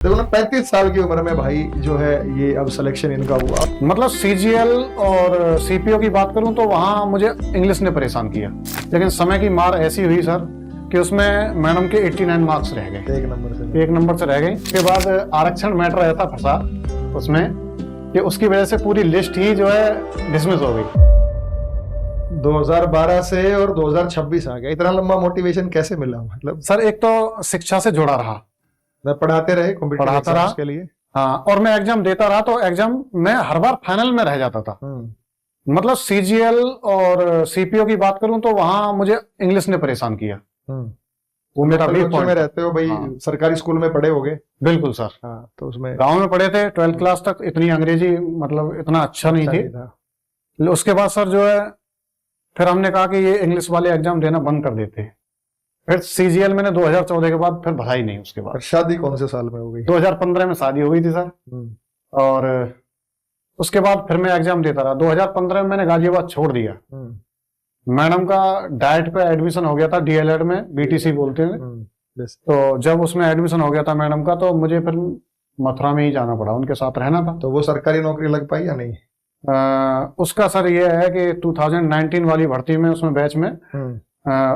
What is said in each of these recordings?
देखो ना 35 साल की उम्र में भाई जो है ये अब सिलेक्शन इनका हुआ। मतलब सीजीएल और सीपीओ की बात करूं तो वहां मुझे इंग्लिश ने परेशान किया, लेकिन समय की मार ऐसी हुई सर कि उसमें मैडम के 89 मार्क्स रह गए, एक नंबर से रह गए। उसके बाद आरक्षण मैटर ऐसा फंसा उसमें कि उसकी वजह से पूरी लिस्ट ही जो है डिसमिस हो गई। 2012 से और 2026 आ गया, इतना लंबा मोटिवेशन कैसे मिला? मतलब सर एक तो शिक्षा से जुड़ा रहा, पढ़ाते रहे, पढ़ाता रहा के लिए। हाँ, और मैं एग्जाम देता रहा तो एग्जाम में हर बार फाइनल में रह जाता था। मतलब सीजीएल और सीपीओ की बात करूं तो वहां मुझे इंग्लिश ने परेशान किया। वो मेरा वीक पॉइंट में रहते हो भाई। हाँ। सरकारी स्कूल में पढ़े होगे? बिल्कुल सर। हाँ, तो उसमें गांव में पढ़े थे 12th क्लास तक, इतनी अंग्रेजी मतलब इतना अच्छा नहीं थी। उसके बाद सर जो है फिर हमने कहा कि ये इंग्लिश वाले एग्जाम देना बंद कर देते। फिर सीजीएल मैंने 2014 के बाद फिर भरा ही नहीं। उसके बाद शादी कौन से साल में हो गई? 2015 में शादी हो गई थी सर। और उसके बाद फिर मैं एग्जाम देता रहा। 2015 में मैंने गाजियाबाद छोड़ दिया। मैडम का डाइट पे एडमिशन हो गया था, डीएलएड में, बीटीसी बोलते हैं। तो जब उसमें एडमिशन हो गया था मैडम का, तो मुझे फिर मथुरा में ही जाना पड़ा, उनके साथ रहना था। तो वो सरकारी नौकरी लग पाई या नहीं? उसका सर ये है कि 2019 वाली भर्ती में, उसमें बैच में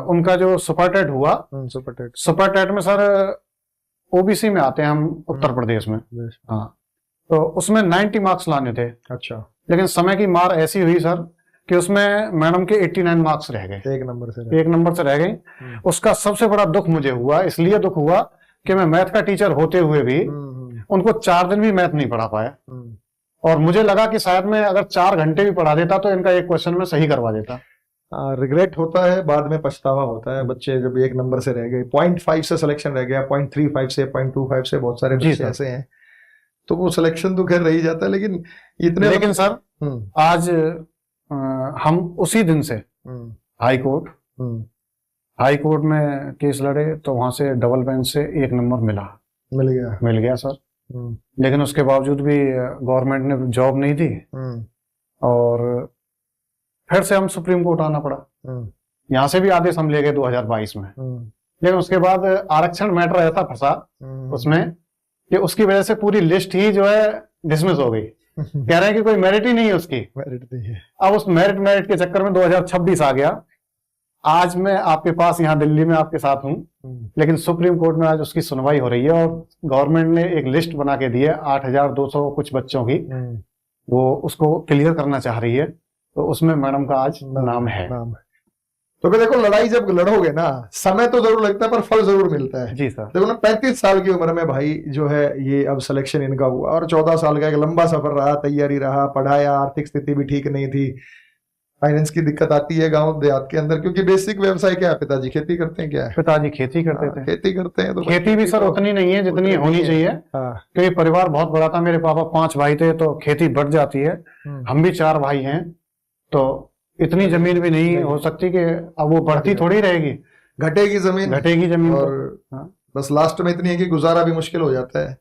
उनका जो सुपर टेट हुआ, सुपर टेट में सर ओबीसी में आते हैं हम, उत्तर प्रदेश में। हाँ, तो उसमें 90 मार्क्स लाने थे। अच्छा। लेकिन समय की मार ऐसी हुई सर कि उसमें मैडम के 89 मार्क्स रह गए, एक नंबर से रह गए। उसका सबसे बड़ा दुख मुझे हुआ, इसलिए दुख हुआ कि मैं मैथ का टीचर होते हुए भी उनको 4 दिन भी मैथ नहीं पढ़ा पाया। और मुझे लगा कि शायद मैं अगर 4 घंटे भी पढ़ा देता तो इनका एक क्वेश्चन में सही करवा देता। रिग्रेट होता है, बाद में पछतावा होता है। बच्चे जब 1 नंबर से रह गए, 0.5 से सिलेक्शन रह गया, 0.35 से, 0.25 से, बहुत सारे बच्चे ऐसे हैं, तो वो सिलेक्शन तो खैर रह ही जाता है। लेकिन सर आज हम उसी दिन से हाई कोर्ट में केस लड़े, तो वहां से डबल बेंच से 1 नंबर मिल गया सर। लेकिन उसके बावजूद भी गवर्नमेंट ने जॉब नहीं दी, और फिर से हम सुप्रीम कोर्ट आना पड़ा। यहाँ से भी आदेश हम ले गए 2022 में। लेकिन उसके बाद आरक्षण मैटर ऐसा फंसा उसमें कि उसकी वजह से पूरी लिस्ट ही जो है डिसमिस हो गई। कह रहे हैं कि कोई मेरिट ही नहीं है उसकी। मेरिट नहीं है। अब उस मेरिट के चक्कर में 2026 आ गया। आज मैं आपके पास यहाँ दिल्ली में आपके साथ हूँ, लेकिन सुप्रीम कोर्ट में आज उसकी सुनवाई हो रही है, और गवर्नमेंट ने एक लिस्ट बना के दी है 8200 कुछ बच्चों की, वो उसको क्लियर करना चाह रही है। तो उसमें मैडम का आज नाम है। तो फिर देखो, लड़ाई जब लड़ोगे ना, समय तो जरूर लगता है पर फल जरूर मिलता है। जी सर। देखो ना 35 साल की उम्र में भाई जो है ये अब सिलेक्शन इनका हुआ, और 14 साल का एक लंबा सफर रहा, तैयारी रहा, पढ़ाया, आर्थिक स्थिति भी ठीक नहीं थी, फाइनेंस की दिक्कत आती है गांव देहात के अंदर, क्योंकि बेसिक व्यवसाय क्या है? पिताजी खेती करते हैं। क्या है? पिताजी खेती करते थे। खेती करते हैं, तो खेती भी सर उतनी नहीं है जितनी होनी चाहिए, क्योंकि परिवार बहुत बड़ा था। मेरे पापा 5 भाई थे, तो खेती बढ़ जाती है। हम भी 4 भाई हैं, तो इतनी जमीन भी नहीं हो सकती कि अब वो बढ़ती थोड़ी रहेगी, घटेगी जमीन। और बस लास्ट में इतनी है कि गुजारा भी मुश्किल हो जाता है।